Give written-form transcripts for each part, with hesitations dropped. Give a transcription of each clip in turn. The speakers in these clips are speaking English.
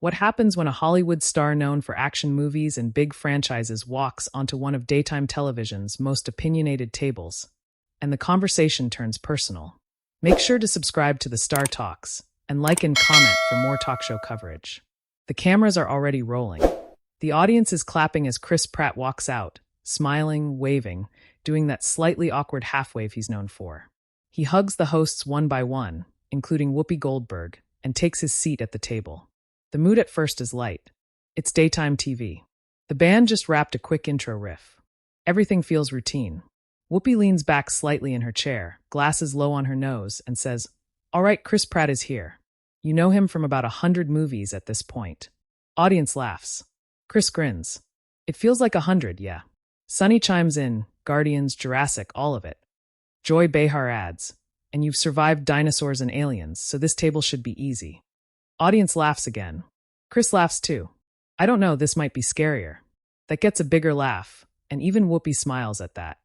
What happens when a Hollywood star known for action movies and big franchises walks onto one of daytime television's most opinionated tables, and the conversation turns personal? Make sure to subscribe to the Star Talks and like and comment for more talk show coverage. The cameras are already rolling. The audience is clapping as Chris Pratt walks out, smiling, waving, doing that slightly awkward half-wave he's known for. He hugs the hosts one by one, including Whoopi Goldberg, and takes his seat at the table. The mood at first is light. It's daytime TV. The band just rapped a quick intro riff. Everything feels routine. Whoopi leans back slightly in her chair, glasses low on her nose, and says, "All right, Chris Pratt is here. You know him from about 100 movies at this point." Audience laughs. Chris grins. "It feels like 100, yeah." Sonny chimes in, "Guardians, Jurassic, all of it." Joy Behar adds, "And you've survived dinosaurs and aliens, so this table should be easy." Audience laughs again. Chris laughs too. "I don't know, this might be scarier." That gets a bigger laugh, and even Whoopi smiles at that.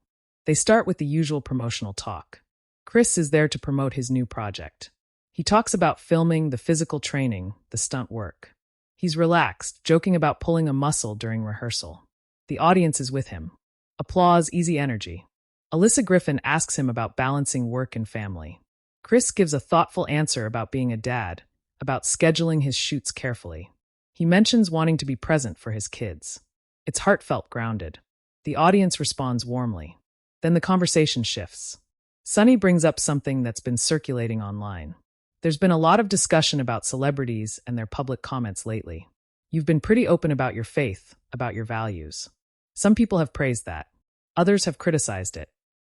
They start with the usual promotional talk. Chris is there to promote his new project. He talks about filming, the physical training, the stunt work. He's relaxed, joking about pulling a muscle during rehearsal. The audience is with him. Applause, easy energy. Alyssa Griffin asks him about balancing work and family. Chris gives a thoughtful answer about being a dad, about scheduling his shoots carefully. He mentions wanting to be present for his kids. It's heartfelt, grounded. The audience responds warmly. Then the conversation shifts. Sonny brings up something that's been circulating online. There's been a lot of discussion about celebrities and their public comments lately. You've been pretty open about your faith, about your values. Some people have praised that. Others have criticized it.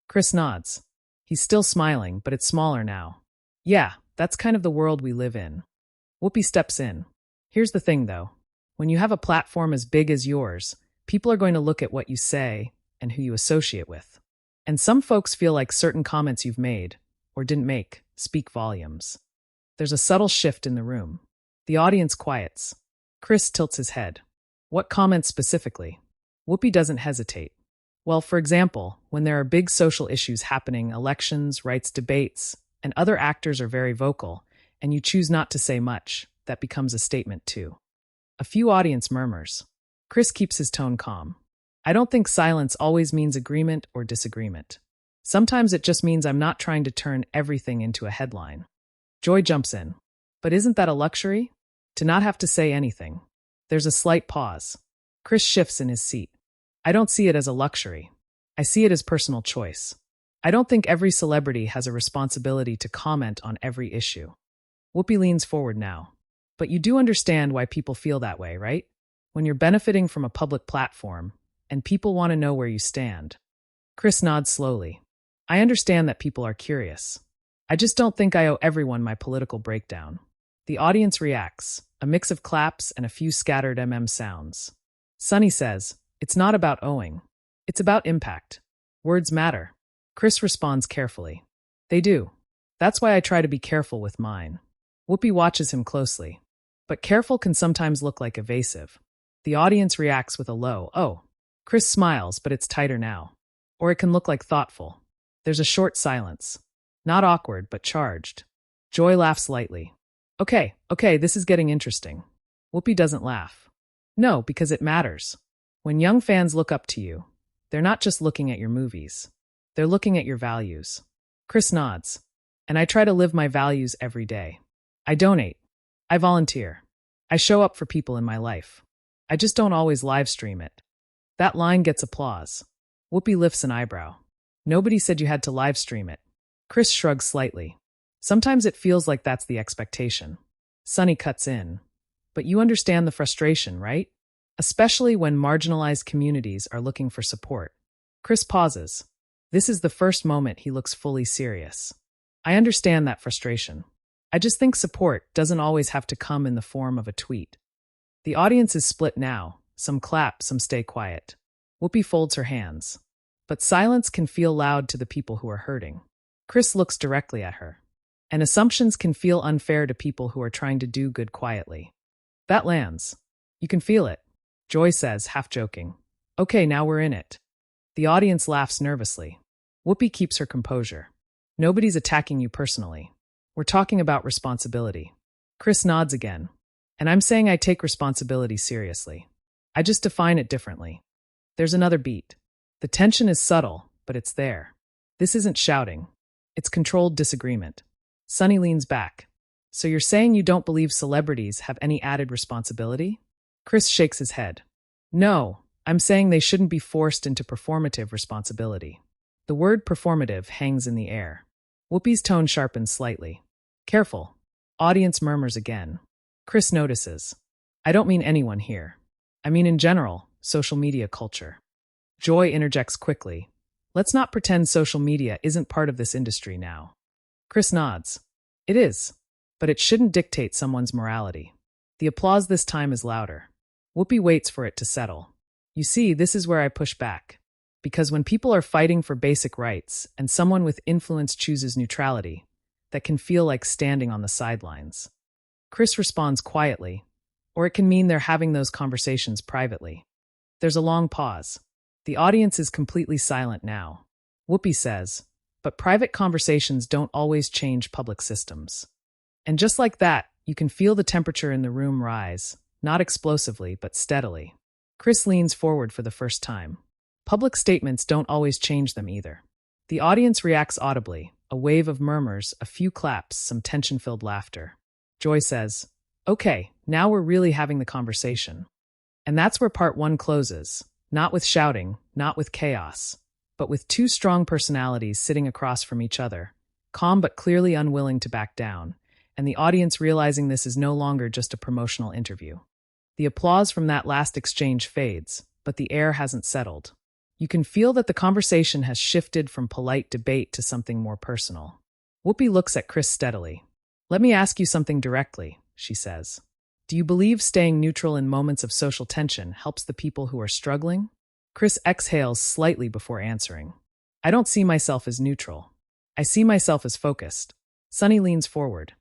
Chris nods. He's still smiling, but it's smaller now. "Yeah, that's kind of the world we live in." Whoopi steps in. "Here's the thing, though. When you have a platform as big as yours, people are going to look at what you say and who you associate with. And some folks feel like certain comments you've made, or didn't make, speak volumes." There's a subtle shift in the room. The audience quiets. Chris tilts his head. "What comments specifically?" Whoopi doesn't hesitate. "Well, for example, when there are big social issues happening, elections, rights debates, and other actors are very vocal, and you choose not to say much, that becomes a statement too." A few audience murmurs. Chris keeps his tone calm. "I don't think silence always means agreement or disagreement. Sometimes it just means I'm not trying to turn everything into a headline." Joy jumps in. "But isn't that a luxury? To not have to say anything." There's a slight pause. Chris shifts in his seat. "I don't see it as a luxury. I see it as personal choice. I don't think every celebrity has a responsibility to comment on every issue." Whoopi leans forward now. "But you do understand why people feel that way, right? When you're benefiting from a public platform, and people want to know where you stand." Chris nods slowly. "I understand that people are curious. I just don't think I owe everyone my political breakdown." The audience reacts, a mix of claps and a few scattered sounds. Sonny says, "It's not about owing. It's about impact. Words matter." Chris responds carefully. "They do. That's why I try to be careful with mine." Whoopi watches him closely. But careful can sometimes look like evasive. The audience reacts with a low, "Oh." Chris smiles, but it's tighter now. Or it can look like thoughtful. There's a short silence. Not awkward, but charged. Joy laughs lightly. Okay, this is getting interesting." Whoopi doesn't laugh. "No, because it matters. When young fans look up to you, they're not just looking at your movies. They're looking at your values." Chris nods. "And I try to live my values every day. I donate. I volunteer. I show up for people in my life. I just don't always live stream it." That line gets applause. Whoopi lifts an eyebrow. "Nobody said you had to live stream it." Chris shrugs slightly. "Sometimes it feels like that's the expectation." Sonny cuts in. "But you understand the frustration, right? Especially when marginalized communities are looking for support." Chris pauses. This is the first moment he looks fully serious. "I understand that frustration. I just think support doesn't always have to come in the form of a tweet." The audience is split now. Some clap, some stay quiet. Whoopi folds her hands. But silence can feel loud to the people who are hurting. Chris looks directly at her. And assumptions can feel unfair to people who are trying to do good quietly. That lands. "You can feel it," Joy says, half joking. "Okay, now we're in it." The audience laughs nervously. Whoopi keeps her composure. "Nobody's attacking you personally. We're talking about responsibility." Chris nods again. And I'm saying I take responsibility seriously. I just define it differently. There's another beat. The tension is subtle, but it's there. This isn't shouting. It's controlled disagreement. Sunny leans back. So you're saying you don't believe celebrities have any added responsibility? Chris shakes his head. No, I'm saying they shouldn't be forced into performative responsibility. The word performative hangs in the air. Whoopi's tone sharpens slightly. Careful. Audience murmurs again. Chris notices. I don't mean anyone here. I mean in general, social media culture. Joy interjects quickly. Let's not pretend social media isn't part of this industry now. Chris nods. It is. But it shouldn't dictate someone's morality. The applause this time is louder. Whoopi waits for it to settle. You see, this is where I push back. Because when people are fighting for basic rights and someone with influence chooses neutrality, that can feel like standing on the sidelines. Chris responds quietly, or it can mean they're having those conversations privately. There's a long pause. The audience is completely silent now. Whoopi says, but private conversations don't always change public systems. And just like that, you can feel the temperature in the room rise, not explosively, but steadily. Chris leans forward for the first time. Public statements don't always change them either. The audience reacts audibly, a wave of murmurs, a few claps, some tension-filled laughter. Joy says, okay, now we're really having the conversation. And that's where part one closes, not with shouting, not with chaos, but with two strong personalities sitting across from each other, calm but clearly unwilling to back down, and the audience realizing this is no longer just a promotional interview. The applause from that last exchange fades, but the air hasn't settled. You can feel that the conversation has shifted from polite debate to something more personal. Whoopi looks at Chris steadily. Let me ask you something directly, she says. Do you believe staying neutral in moments of social tension helps the people who are struggling? Chris exhales slightly before answering. I don't see myself as neutral. I see myself as focused. Sunny leans forward.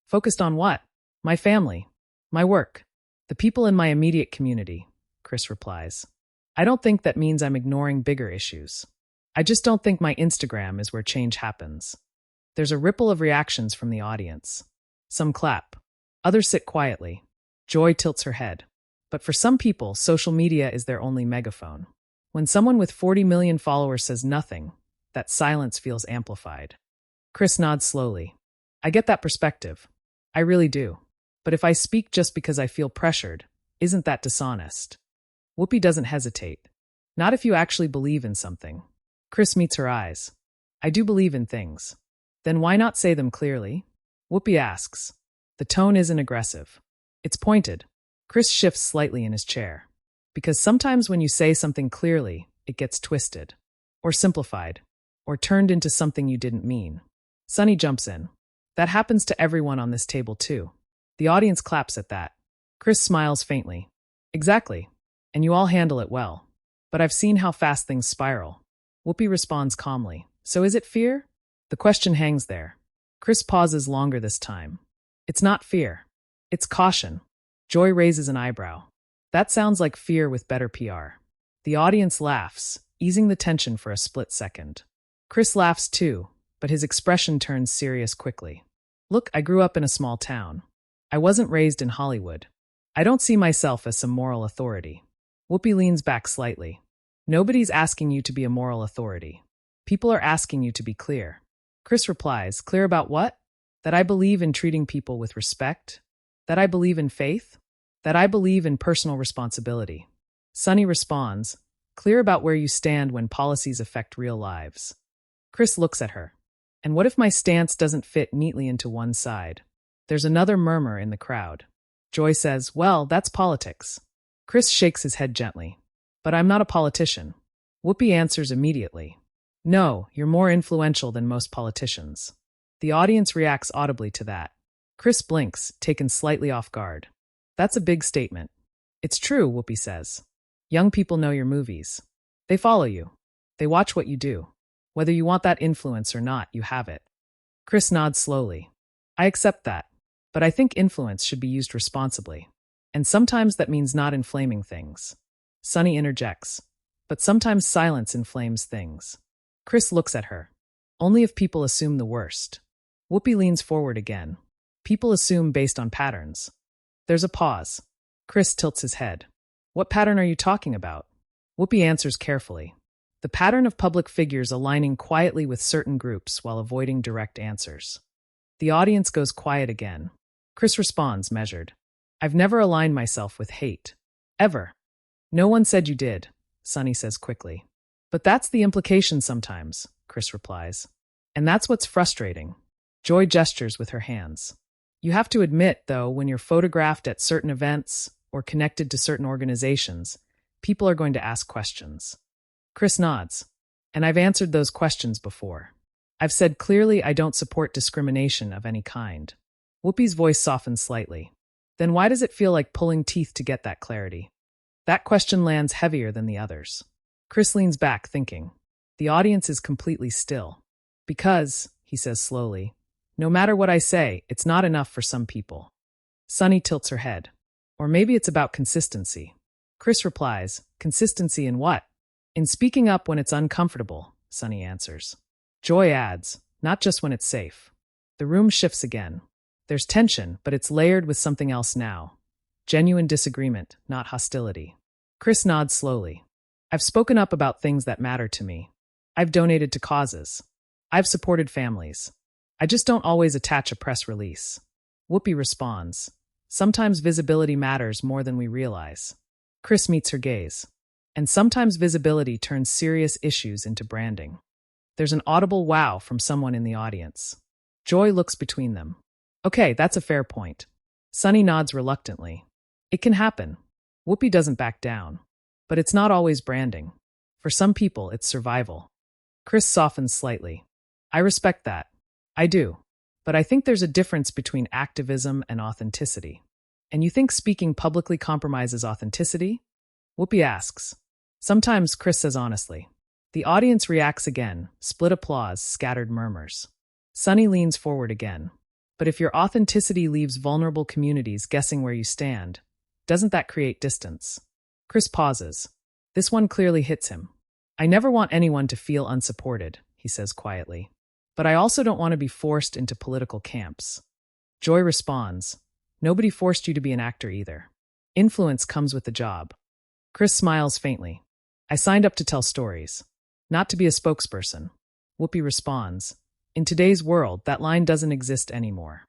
Focused on what? My family. My work. The people in my immediate community, Chris replies. I don't think that means I'm ignoring bigger issues. I just don't think my Instagram is where change happens. There's a ripple of reactions from the audience. Some clap. Others sit quietly. Joy tilts her head. But for some people, social media is their only megaphone. When someone with 40 million followers says nothing, that silence feels amplified. Chris nods slowly. I get that perspective. I really do. But if I speak just because I feel pressured, isn't that dishonest? Whoopi doesn't hesitate. Not if you actually believe in something. Chris meets her eyes. I do believe in things. Then why not say them clearly? Whoopi asks. The tone isn't aggressive. It's pointed. Chris shifts slightly in his chair. Because sometimes when you say something clearly, it gets twisted. Or simplified. Or turned into something you didn't mean. Sunny jumps in. That happens to everyone on this table too. The audience claps at that. Chris smiles faintly. Exactly. And you all handle it well. But I've seen how fast things spiral. Whoopi responds calmly. So is it fear? The question hangs there. Chris pauses longer this time. It's not fear. It's caution. Joy raises an eyebrow. That sounds like fear with better PR. The audience laughs, easing the tension for a split second. Chris laughs too, but his expression turns serious quickly. Look, I grew up in a small town. I wasn't raised in Hollywood. I don't see myself as some moral authority. Whoopi leans back slightly. Nobody's asking you to be a moral authority. People are asking you to be clear. Chris replies, clear about what? That I believe in treating people with respect? That I believe in faith? That I believe in personal responsibility. Sunny responds, clear about where you stand when policies affect real lives. Chris looks at her. And what if my stance doesn't fit neatly into one side? There's another murmur in the crowd. Joy says, well, that's politics. Chris shakes his head gently. But I'm not a politician. Whoopi answers immediately. No, you're more influential than most politicians. The audience reacts audibly to that. Chris blinks, taken slightly off guard. That's a big statement. It's true, Whoopi says. Young people know your movies. They follow you. They watch what you do. Whether you want that influence or not, you have it. Chris nods slowly. I accept that. But I think influence should be used responsibly. And sometimes that means not inflaming things. Sunny interjects. But sometimes silence inflames things. Chris looks at her. Only if people assume the worst. Whoopi leans forward again. People assume based on patterns. There's a pause. Chris tilts his head. What pattern are you talking about? Whoopi answers carefully. The pattern of public figures aligning quietly with certain groups while avoiding direct answers. The audience goes quiet again. Chris responds, measured. I've never aligned myself with hate. Ever. No one said you did, Sunny says quickly. But that's the implication sometimes, Chris replies. And that's what's frustrating. Joy gestures with her hands. You have to admit, though, when you're photographed at certain events or connected to certain organizations, people are going to ask questions. Chris nods. And I've answered those questions before. I've said clearly I don't support discrimination of any kind. Whoopi's voice softens slightly. Then why does it feel like pulling teeth to get that clarity? That question lands heavier than the others. Chris leans back, thinking. The audience is completely still. Because, he says slowly, no matter what I say, it's not enough for some people. Sunny tilts her head. Or maybe it's about consistency. Chris replies, consistency in what? In speaking up when it's uncomfortable, Sunny answers. Joy adds, not just when it's safe. The room shifts again. There's tension, but it's layered with something else now. Genuine disagreement, not hostility. Chris nods slowly. I've spoken up about things that matter to me. I've donated to causes. I've supported families. I just don't always attach a press release. Whoopi responds. Sometimes visibility matters more than we realize. Chris meets her gaze. And sometimes visibility turns serious issues into branding. There's an audible wow from someone in the audience. Joy looks between them. Okay, that's a fair point. Sunny nods reluctantly. It can happen. Whoopi doesn't back down. But it's not always branding. For some people, it's survival. Chris softens slightly. I respect that. I do. But I think there's a difference between activism and authenticity. And you think speaking publicly compromises authenticity? Whoopi asks. Sometimes, Chris says honestly. The audience reacts again, split applause, scattered murmurs. Sunny leans forward again. But if your authenticity leaves vulnerable communities guessing where you stand, doesn't that create distance? Chris pauses. This one clearly hits him. I never want anyone to feel unsupported, he says quietly. But I also don't want to be forced into political camps. Joy responds. Nobody forced you to be an actor either. Influence comes with the job. Chris smiles faintly. I signed up to tell stories, not to be a spokesperson. Whoopi responds. In today's world, that line doesn't exist anymore.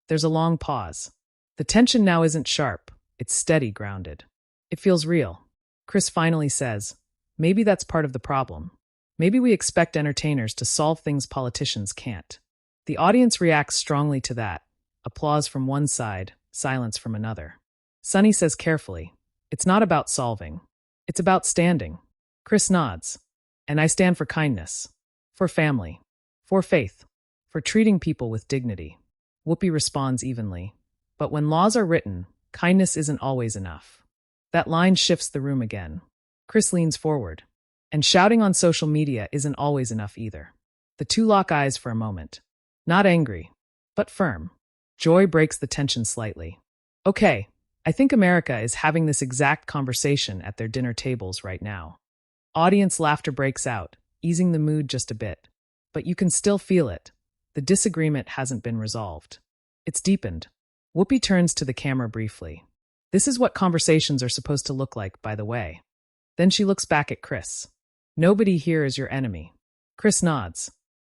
There's a long pause. The tension now isn't sharp, it's steady, grounded. It feels real. Chris finally says, maybe that's part of the problem. Maybe we expect entertainers to solve things politicians can't. The audience reacts strongly to that. Applause from one side, silence from another. Sunny says carefully, it's not about solving. It's about standing. Chris nods. And I stand for kindness. For family. For faith. For treating people with dignity. Whoopi responds evenly. But when laws are written, kindness isn't always enough. That line shifts the room again. Chris leans forward. And shouting on social media isn't always enough either. The two lock eyes for a moment. Not angry, but firm. Joy breaks the tension slightly. Okay, I think America is having this exact conversation at their dinner tables right now. Audience laughter breaks out, easing the mood just a bit. But you can still feel it. The disagreement hasn't been resolved. It's deepened. Whoopi turns to the camera briefly. This is what conversations are supposed to look like, by the way. Then she looks back at Chris. Nobody here is your enemy. Chris nods.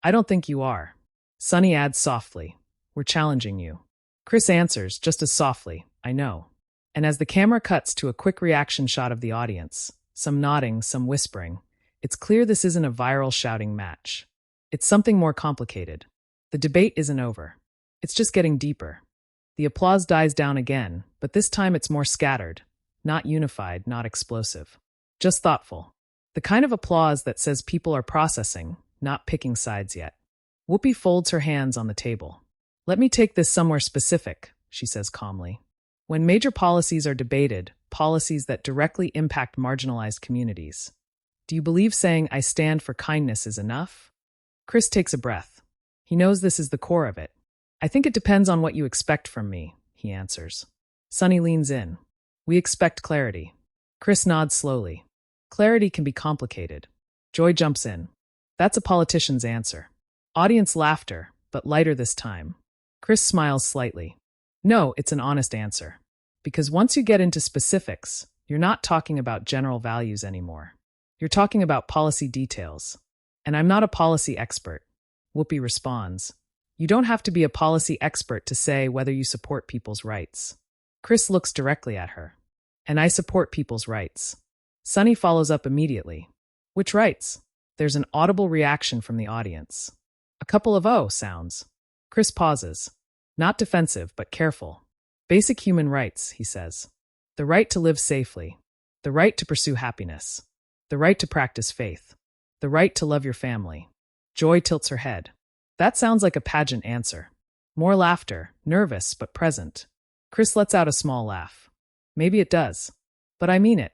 I don't think you are. Sunny adds softly. We're challenging you. Chris answers just as softly. I know. And as the camera cuts to a quick reaction shot of the audience, some nodding, some whispering, it's clear this isn't a viral shouting match. It's something more complicated. The debate isn't over. It's just getting deeper. The applause dies down again, but this time it's more scattered. Not unified, not explosive. Just thoughtful. The kind of applause that says people are processing, not picking sides yet. Whoopi folds her hands on the table. Let me take this somewhere specific, she says calmly. When major policies are debated, policies that directly impact marginalized communities, do you believe saying I stand for kindness is enough? Chris takes a breath. He knows this is the core of it. I think it depends on what you expect from me, he answers. Sunny leans in. We expect clarity. Chris nods slowly. Clarity can be complicated. Joy jumps in. That's a politician's answer. Audience laughter, but lighter this time. Chris smiles slightly. No, it's an honest answer. Because once you get into specifics, you're not talking about general values anymore. You're talking about policy details. And I'm not a policy expert. Whoopi responds. You don't have to be a policy expert to say whether you support people's rights. Chris looks directly at her. And I support people's rights. Sunny follows up immediately. Which rights? There's an audible reaction from the audience. A couple of oh sounds. Chris pauses. Not defensive, but careful. Basic human rights, he says. The right to live safely. The right to pursue happiness. The right to practice faith. The right to love your family. Joy tilts her head. That sounds like a pageant answer. More laughter, nervous but present. Chris lets out a small laugh. Maybe it does. But I mean it.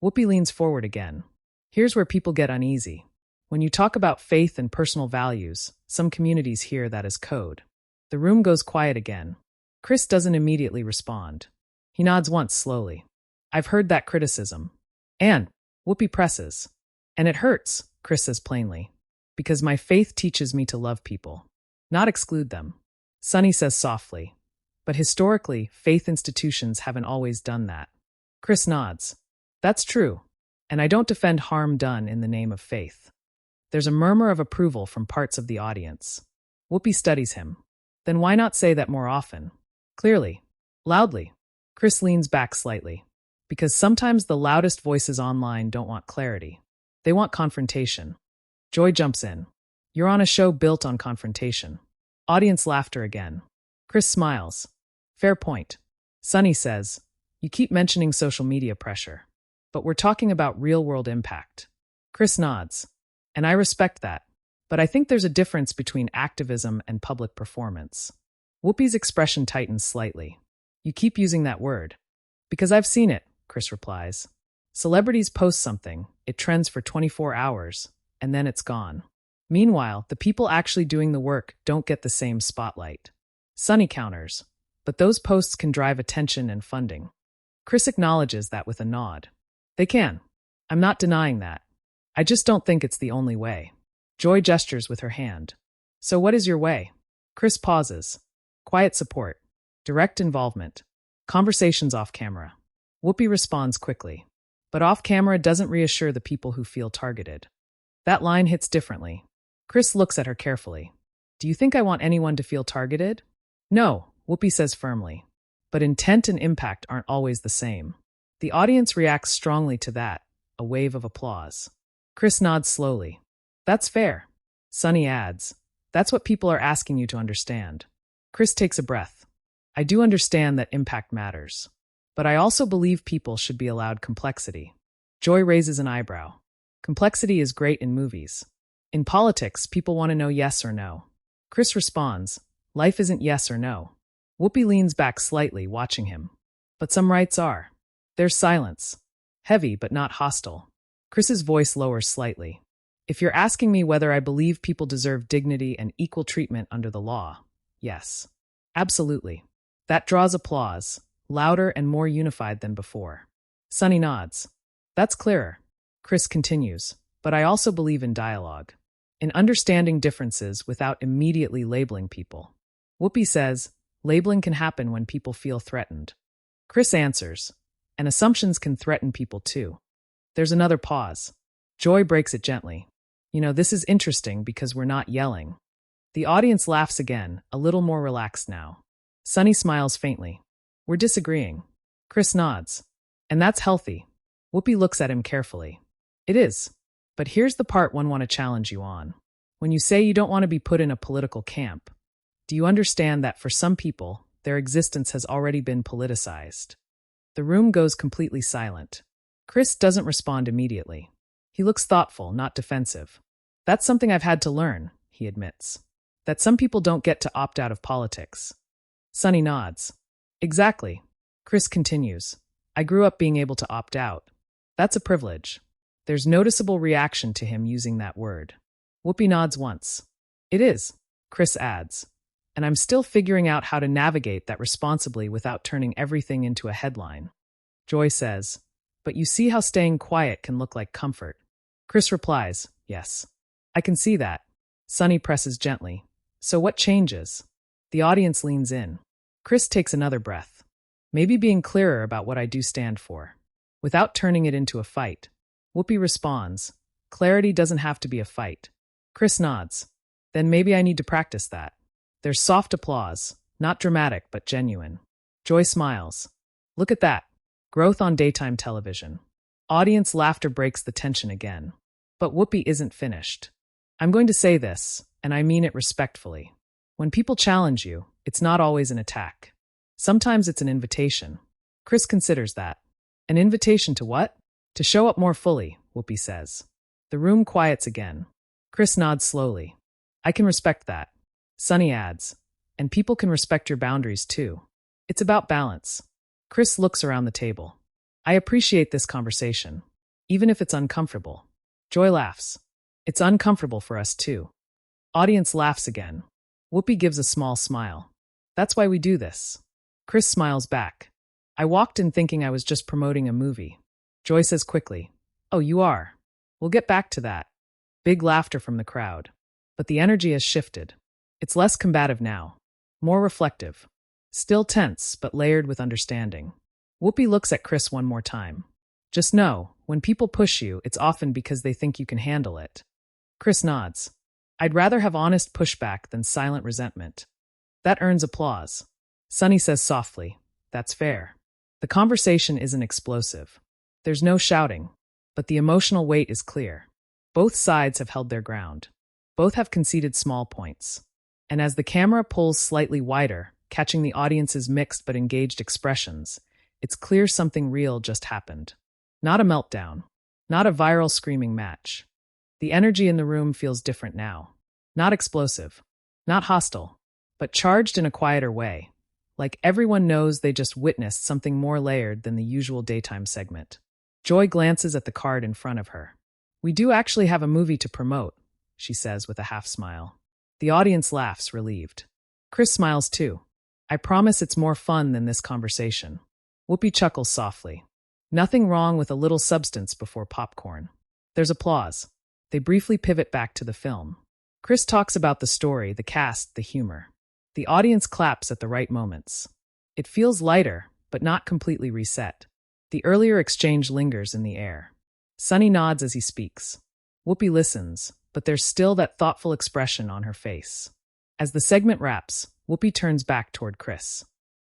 Whoopi leans forward again. Here's where people get uneasy. When you talk about faith and personal values, some communities hear that as code. The room goes quiet again. Chris doesn't immediately respond. He nods once slowly. I've heard that criticism. And Whoopi presses. And it hurts, Chris says plainly. Because my faith teaches me to love people, not exclude them. Sunny says softly. But historically, faith institutions haven't always done that. Chris nods. That's true. And I don't defend harm done in the name of faith. There's a murmur of approval from parts of the audience. Whoopi studies him. Then why not say that more often? Clearly. Loudly. Chris leans back slightly. Because sometimes the loudest voices online don't want clarity. They want confrontation. Joy jumps in. You're on a show built on confrontation. Audience laughter again. Chris smiles. Fair point. Sunny says, you keep mentioning social media pressure. But we're talking about real-world impact. Chris nods. And I respect that. But I think there's a difference between activism and public performance. Whoopi's expression tightens slightly. You keep using that word. Because I've seen it, Chris replies. Celebrities post something, it trends for 24 hours, and then it's gone. Meanwhile, the people actually doing the work don't get the same spotlight. Sunny counters. But those posts can drive attention and funding. Chris acknowledges that with a nod. They can. I'm not denying that. I just don't think it's the only way. Joy gestures with her hand. So what is your way? Chris pauses. Quiet support. Direct involvement. Conversations off camera. Whoopi responds quickly. But off camera doesn't reassure the people who feel targeted. That line hits differently. Chris looks at her carefully. Do you think I want anyone to feel targeted? No, Whoopi says firmly. But intent and impact aren't always the same. The audience reacts strongly to that, a wave of applause. Chris nods slowly. That's fair. Sunny adds. That's what people are asking you to understand. Chris takes a breath. I do understand that impact matters. But I also believe people should be allowed complexity. Joy raises an eyebrow. Complexity is great in movies. In politics, people want to know yes or no. Chris responds. Life isn't yes or no. Whoopi leans back slightly, watching him. But some rights are. There's silence. Heavy but not hostile. Chris's voice lowers slightly. If you're asking me whether I believe people deserve dignity and equal treatment under the law, yes. Absolutely. That draws applause, louder and more unified than before. Sunny nods. That's clearer. Chris continues. But I also believe in dialogue. In understanding differences without immediately labeling people. Whoopi says, labeling can happen when people feel threatened. Chris answers. And assumptions can threaten people too. There's another pause. Joy breaks it gently. This is interesting because we're not yelling. The audience laughs again, a little more relaxed now. Sunny smiles faintly. We're disagreeing. Chris nods. And that's healthy. Whoopi looks at him carefully. It is. But here's the part one want to challenge you on. When you say you don't want to be put in a political camp, do you understand that for some people, their existence has already been politicized? The room goes completely silent. Chris doesn't respond immediately. He looks thoughtful, not defensive. That's something I've had to learn, he admits. That some people don't get to opt out of politics. Sunny nods. Exactly. Chris continues. I grew up being able to opt out. That's a privilege. There's noticeable reaction to him using that word. Whoopi nods once. It is, Chris adds. And I'm still figuring out how to navigate that responsibly without turning everything into a headline. Joy says, but you see how staying quiet can look like comfort. Chris replies, yes. I can see that. Sunny presses gently. So what changes? The audience leans in. Chris takes another breath. Maybe being clearer about what I do stand for. Without turning it into a fight. Whoopi responds, clarity doesn't have to be a fight. Chris nods. Then maybe I need to practice that. There's soft applause, not dramatic but genuine. Joy smiles. Look at that. Growth on daytime television. Audience laughter breaks the tension again. But Whoopi isn't finished. I'm going to say this, and I mean it respectfully. When people challenge you, it's not always an attack. Sometimes it's an invitation. Chris considers that. An invitation to what? To show up more fully, Whoopi says. The room quiets again. Chris nods slowly. I can respect that. Sunny adds. And people can respect your boundaries too. It's about balance. Chris looks around the table. I appreciate this conversation, even if it's uncomfortable. Joy laughs. It's uncomfortable for us too. Audience laughs again. Whoopi gives a small smile. That's why we do this. Chris smiles back. I walked in thinking I was just promoting a movie. Joy says quickly, oh, you are. We'll get back to that. Big laughter from the crowd. But the energy has shifted. It's less combative now. More reflective. Still tense, but layered with understanding. Whoopi looks at Chris one more time. Just know, when people push you, it's often because they think you can handle it. Chris nods. I'd rather have honest pushback than silent resentment. That earns applause. Sunny says softly, that's fair. The conversation isn't explosive. There's no shouting, but the emotional weight is clear. Both sides have held their ground. Both have conceded small points. And as the camera pulls slightly wider, catching the audience's mixed but engaged expressions, it's clear something real just happened. Not a meltdown. Not a viral screaming match. The energy in the room feels different now. Not explosive. Not hostile. But charged in a quieter way. Like everyone knows they just witnessed something more layered than the usual daytime segment. Joy glances at the card in front of her. We do actually have a movie to promote, she says with a half smile. The audience laughs, relieved. Chris smiles too. I promise it's more fun than this conversation. Whoopi chuckles softly. Nothing wrong with a little substance before popcorn. There's applause. They briefly pivot back to the film. Chris talks about the story, the cast, the humor. The audience claps at the right moments. It feels lighter, but not completely reset. The earlier exchange lingers in the air. Sunny nods as he speaks. Whoopi listens, but there's still that thoughtful expression on her face. As the segment wraps, Whoopi turns back toward Chris.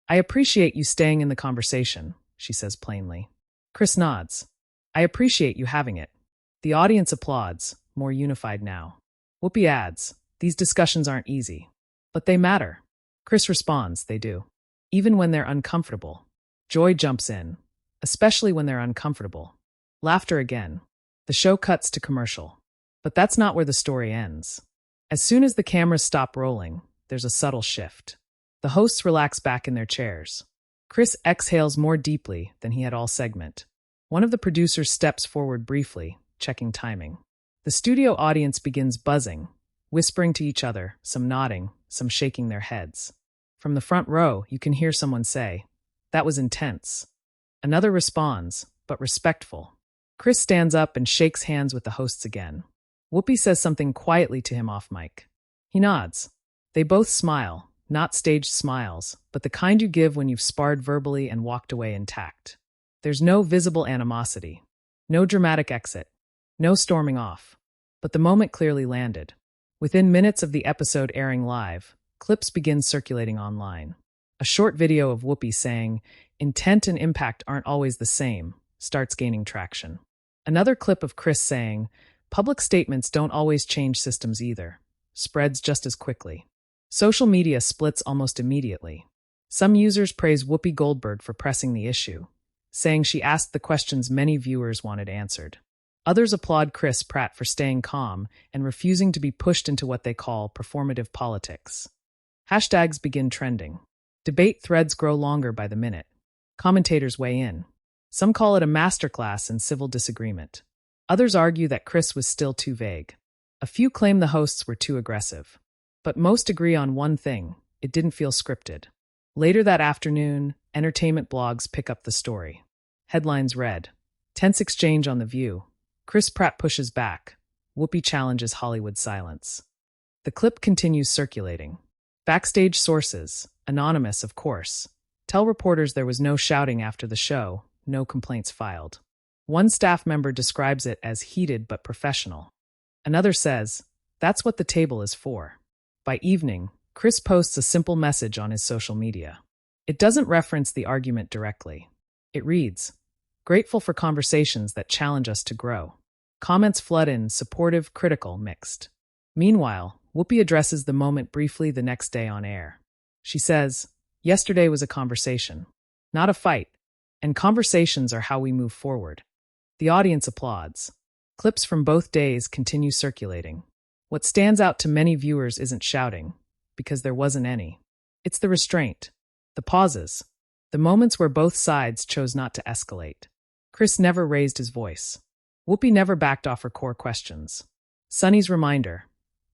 I appreciate you staying in the conversation, she says plainly. Chris nods. I appreciate you having it. The audience applauds, more unified now. Whoopi adds, these discussions aren't easy. But they matter. Chris responds, they do. Even when they're uncomfortable. Joy jumps in, especially when they're uncomfortable. Laughter again. The show cuts to commercial. But that's not where the story ends. As soon as the cameras stop rolling, there's a subtle shift. The hosts relax back in their chairs. Chris exhales more deeply than he had all segment. One of the producers steps forward briefly, checking timing. The studio audience begins buzzing, whispering to each other, some nodding, some shaking their heads. From the front row, you can hear someone say, that was intense. Another responds, but respectful. Chris stands up and shakes hands with the hosts again. Whoopi says something quietly to him off mic. He nods. They both smile, not staged smiles, but the kind you give when you've sparred verbally and walked away intact. There's no visible animosity. No dramatic exit. No storming off. But the moment clearly landed. Within minutes of the episode airing live, clips begin circulating online. A short video of Whoopi saying, intent and impact aren't always the same, starts gaining traction. Another clip of Chris saying, public statements don't always change systems either, spreads just as quickly. Social media splits almost immediately. Some users praise Whoopi Goldberg for pressing the issue, saying she asked the questions many viewers wanted answered. Others applaud Pratt for staying calm and refusing to be pushed into what they call performative politics. Hashtags begin trending. Debate threads grow longer by the minute. Commentators weigh in. Some call it a masterclass in civil disagreement. Others argue that Chris was still too vague. A few claim the hosts were too aggressive. But most agree on one thing, it didn't feel scripted. Later that afternoon, entertainment blogs pick up the story. Headlines read, tense exchange on The View. Pratt pushes back. Whoopi challenges Hollywood silence. The clip continues circulating. Backstage sources, anonymous of course, Tell reporters there was no shouting after the show, no complaints filed. One staff member describes it as heated but professional. Another says, that's what the table is for. By evening, Chris posts a simple message on his social media. It doesn't reference the argument directly. It reads, "Grateful for conversations that challenge us to grow." Comments flood in, supportive, critical, mixed. Meanwhile, Whoopi addresses the moment briefly the next day on air. She says, "Yesterday was a conversation, not a fight, and conversations are how we move forward." The audience applauds. Clips from both days continue circulating. What stands out to many viewers isn't shouting, because there wasn't any. It's the restraint, the pauses, the moments where both sides chose not to escalate. Chris never raised his voice. Whoopi never backed off her core questions. Sonny's reminder,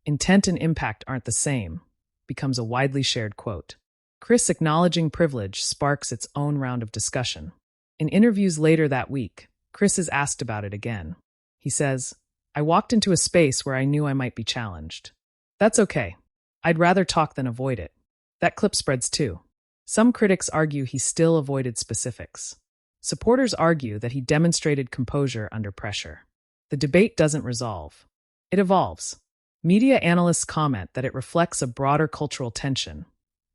"Intent and impact aren't the same," becomes a widely shared quote. Chris acknowledging privilege sparks its own round of discussion. In interviews later that week, Chris is asked about it again. He says, "I walked into a space where I knew I might be challenged. That's okay. I'd rather talk than avoid it." That clip spreads too. Some critics argue he still avoided specifics. Supporters argue that he demonstrated composure under pressure. The debate doesn't resolve. It evolves. Media analysts comment that it reflects a broader cultural tension,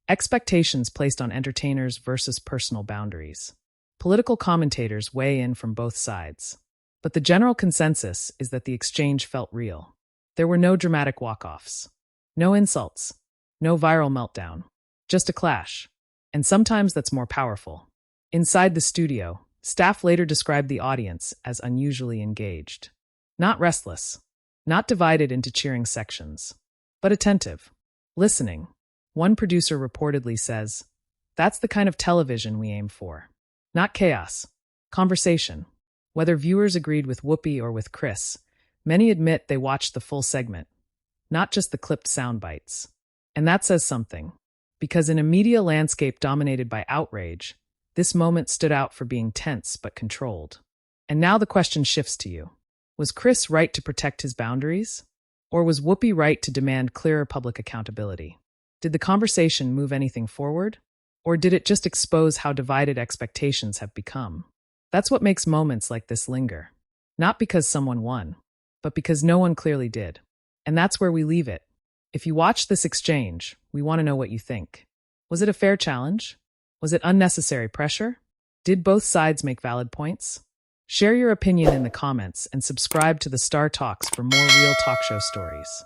expectations placed on entertainers versus personal boundaries. Political commentators weigh in from both sides. But the general consensus is that the exchange felt real. There were no dramatic walk-offs, no insults, no viral meltdown, just a clash. And sometimes that's more powerful. Inside the studio, staff later described the audience as unusually engaged. Not restless, not divided into cheering sections, but attentive, listening. One producer reportedly says, "That's the kind of television we aim for. Not chaos, conversation." Whether viewers agreed with Whoopi or with Chris, many admit they watched the full segment, not just the clipped sound bites. And that says something, because in a media landscape dominated by outrage, this moment stood out for being tense but controlled. And now the question shifts to you. Was Chris right to protect his boundaries? Or was Whoopi right to demand clearer public accountability? Did the conversation move anything forward? Or did it just expose how divided expectations have become? That's what makes moments like this linger. Not because someone won, but because no one clearly did. And that's where we leave it. If you watch this exchange, we want to know what you think. Was it a fair challenge? Was it unnecessary pressure? Did both sides make valid points? Share your opinion in the comments and subscribe to the Star Talks for more real talk show stories.